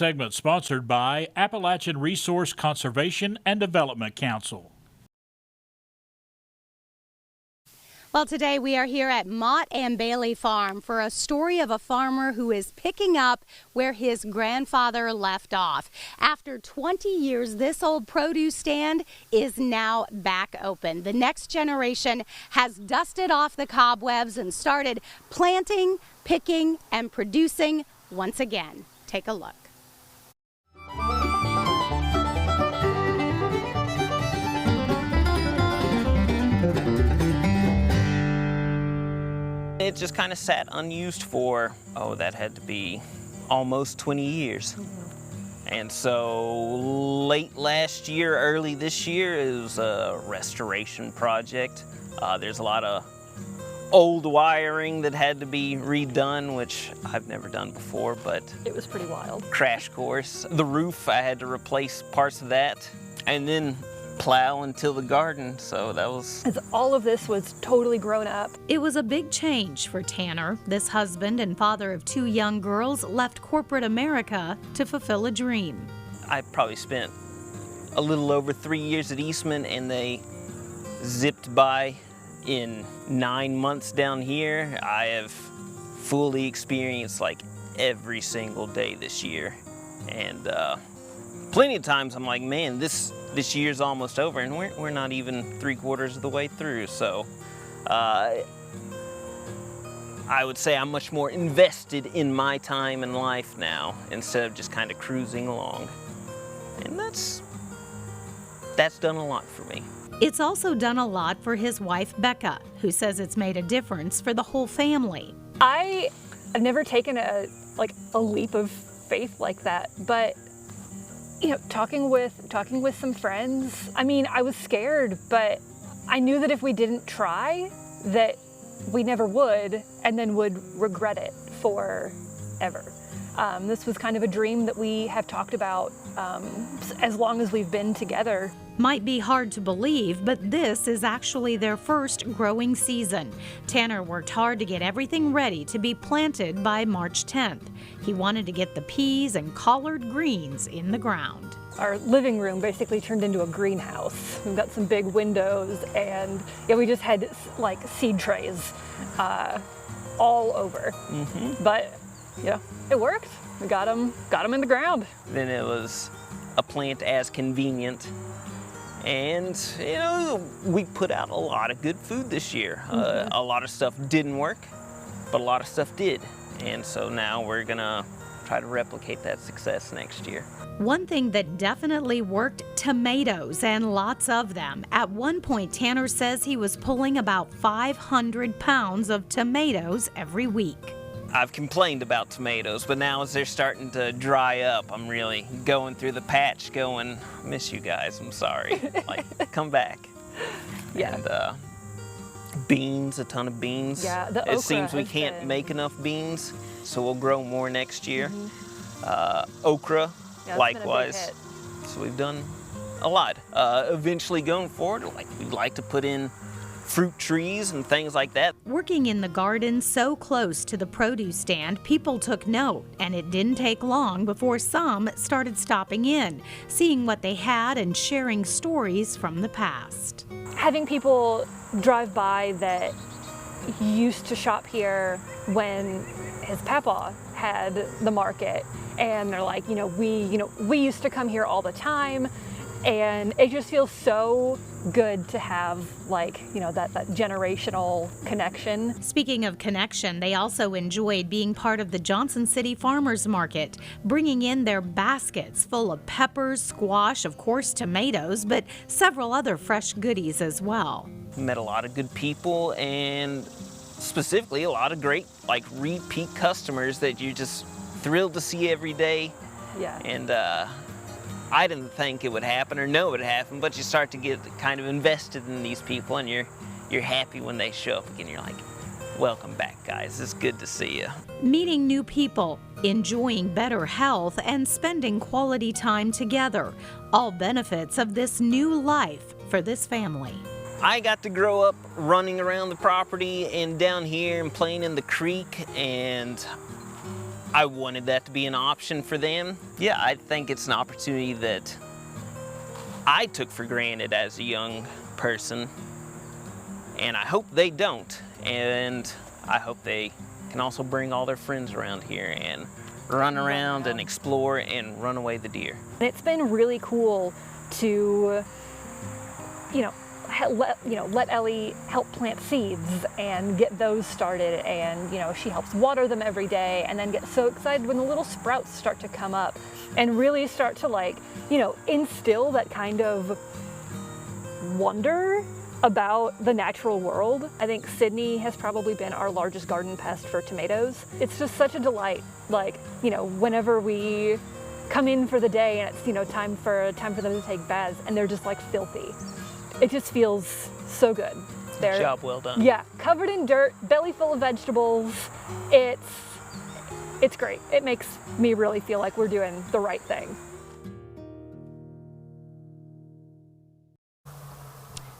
segment sponsored by Appalachian Resource Conservation and Development Council. Well, today we are here at Motte and Bailey Farm for a story of a farmer who is picking up where his grandfather left off. After 20 years, this old produce stand is now back open. The next generation has dusted off the cobwebs and started planting, picking, and producing once again. Take a look. It just kind of sat unused for, that had to be almost 20 years. And so late last year, early this year, it was a restoration project. There's a lot of old wiring that had to be redone, which I've never done before, but it was pretty wild. Crash course. The roof, I had to replace parts of that, and then plow and till the garden, so that was... As all of this was totally grown up. It was a big change for Tanner. This husband and father of 2 young girls left corporate America to fulfill a dream. I probably spent a little over 3 years at Eastman, and they zipped by in 9 months down here. I have fully experienced like every single day this year, and plenty of times I'm like, man, this year's almost over, and we're not even 3/4 of the way through. So I would say I'm much more invested in my time and life now instead of just kind of cruising along, and that's done a lot for me. It's also done a lot for his wife, Becca, who says it's made a difference for the whole family. I've never taken a leap of faith like that, but talking with some friends, I mean, I was scared, but I knew that if we didn't try, that we never would, and then would regret it forever. This was kind of a dream that we have talked about as long as we've been together. Might be hard to believe, but this is actually their first growing season. Tanner worked hard to get everything ready to be planted by March 10th. He wanted to get the peas and collard greens in the ground. Our living room basically turned into a greenhouse. We've got some big windows, and we just had like seed trays all over. But it worked. We got them in the ground. Then it was a plant as convenient. And, we put out a lot of good food this year. A lot of stuff didn't work, but a lot of stuff did. And so now we're gonna try to replicate that success next year. One thing that definitely worked, tomatoes, and lots of them. At one point, Tanner says he was pulling about 500 pounds of tomatoes every week. I've complained about tomatoes, but now as they're starting to dry up, I'm really going through the patch going, miss you guys, I'm sorry. Come back. Yeah. And beans, a ton of beans. Yeah, the okra. It seems we can't make enough beans, so we'll grow more next year. Okra, likewise. So we've done a lot. Eventually going forward, we'd like to put in fruit trees and things like that. Working in the garden so close to the produce stand, people took note, and it didn't take long before some started stopping in, seeing what they had and sharing stories from the past. Having people drive by that used to shop here when his papa had the market, and they're like, we used to come here all the time. And it just feels so good to have that generational connection. Speaking of connection, they also enjoyed being part of the Johnson City Farmers Market, bringing in their baskets full of peppers, squash, of course tomatoes, but several other fresh goodies as well. Met a lot of good people, and specifically a lot of great repeat customers that you're just thrilled to see every day. Yeah. And I didn't think it would happen or know it would happen, but you start to get kind of invested in these people, and you're happy when they show up again. You're like, welcome back, guys. It's good to see you. Meeting new people, enjoying better health, and spending quality time together. All benefits of this new life for this family. I got to grow up running around the property and down here and playing in the creek, and I wanted that to be an option for them. Yeah, I think it's an opportunity that I took for granted as a young person, and I hope they don't. And I hope they can also bring all their friends around here and run around and explore and run away the deer. And it's been really cool to, let Ellie help plant seeds and get those started, and she helps water them every day, and then get so excited when the little sprouts start to come up and really start to instill that kind of wonder about the natural world. I think Sydney has probably been our largest garden pest for tomatoes. It's just such a delight, whenever we come in for the day and it's time for them to take baths and they're just filthy. It just feels so good. Job well done. Yeah, covered in dirt, belly full of vegetables. It's great. It makes me really feel like we're doing the right thing.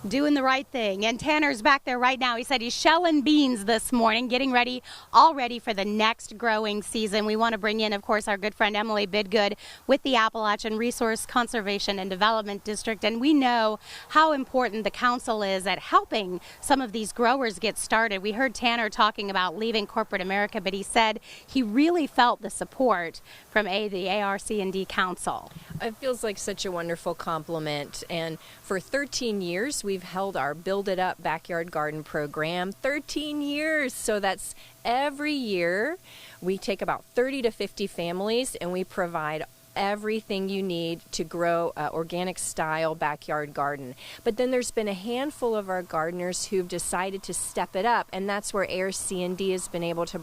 Doing the right thing. And Tanner's back there right now. He said he's shelling beans this morning, getting ready, all ready for the next growing season. We want to bring in, of course, our good friend Emily Bidgood with the Appalachian Resource Conservation and Development District. And we know how important the council is at helping some of these growers get started. We heard Tanner talking about leaving corporate America, but he said he really felt the support from the ARC&D Council. It feels like such a wonderful compliment, and for 13 years we've held our Build It Up Backyard Garden program. 13 years, so that's every year. We take about 30 to 50 families and we provide everything you need to grow an organic style backyard garden. But then there's been a handful of our gardeners who've decided to step it up, and that's where ARC&D has been able to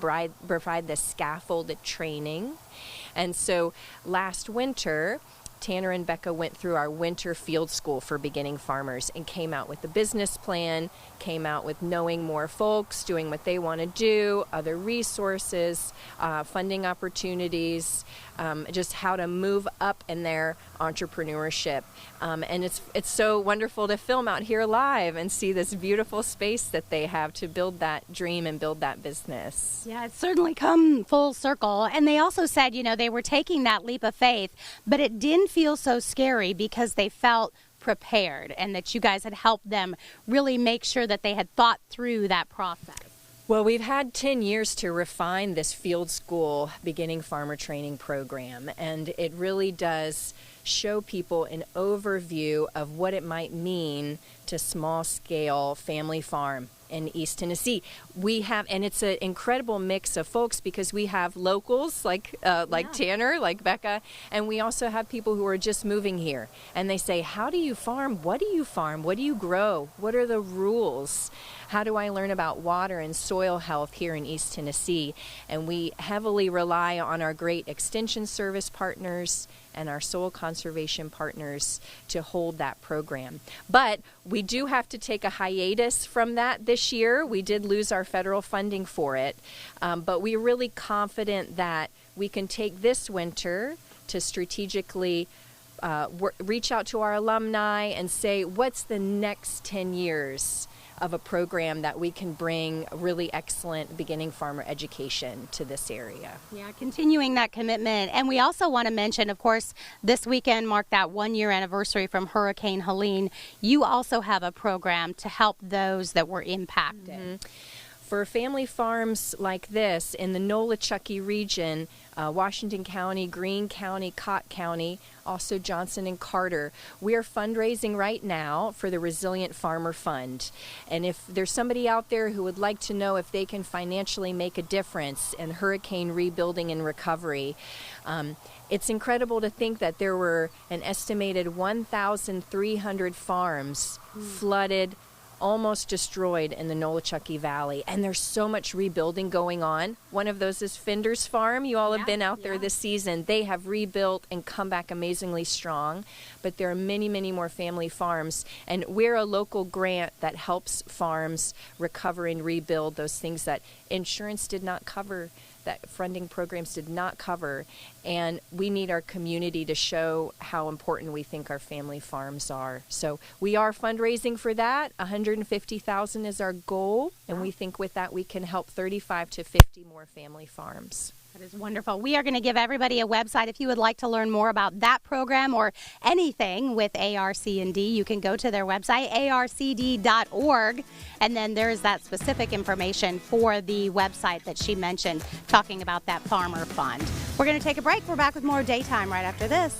provide the scaffolded training. And so last winter, Tanner and Becca went through our winter field school for beginning farmers and came out with a business plan, came out with knowing more folks, doing what they want to do, other resources, funding opportunities, just how to move up in their entrepreneurship. And it's so wonderful to film out here live and see this beautiful space that they have to build that dream and build that business. Yeah, it's certainly come full circle. And they also said, they were taking that leap of faith, but it didn't feel so scary because they felt prepared and that you guys had helped them really make sure that they had thought through that process. Well, we've had 10 years to refine this field school beginning farmer training program, and it really does show people an overview of what it might mean to small-scale family farm in East Tennessee. We have, and it's an incredible mix of folks because we have locals like Tanner, like Becca, and we also have people who are just moving here. And they say, how do you farm? What do you farm? What do you grow? What are the rules? How do I learn about water and soil health here in East Tennessee? And we heavily rely on our great extension service partners and our soil conservation partners to hold that program. But we do have to take a hiatus from that this year. We did lose our federal funding for it, but we're really confident that we can take this winter to strategically reach out to our alumni and say, what's the next 10 years of a program that we can bring really excellent beginning farmer education to this area. Yeah, continuing that commitment. And we also want to mention, of course, this weekend marked that 1-year anniversary from Hurricane Helene. You also have a program to help those that were impacted. Mm-hmm. For family farms like this in the Nolichucky region, Washington County, Greene County, Cott County, also Johnson and Carter, we are fundraising right now for the Resilient Farmer Fund. And if there's somebody out there who would like to know if they can financially make a difference in hurricane rebuilding and recovery, it's incredible to think that there were an estimated 1,300 farms flooded, almost destroyed in the Nolichucky Valley, and there's so much rebuilding going on. One of those is Fender's Farm. You all have been out there this season. They have rebuilt and come back amazingly strong, but there are many, many more family farms, and we're a local grant that helps farms recover and rebuild those things that insurance did not cover, that funding programs did not cover, and we need our community to show how important we think our family farms are. So we are fundraising for that. $150,000 is our goal, and we think with that we can help 35 to 50 more family farms. That is wonderful. We are going to give everybody a website. If you would like to learn more about that program or anything with ARC&D, you can go to their website, arcd.org, and then there's that specific information for the website that she mentioned, talking about that farmer fund. We're going to take a break. We're back with more Daytime right after this.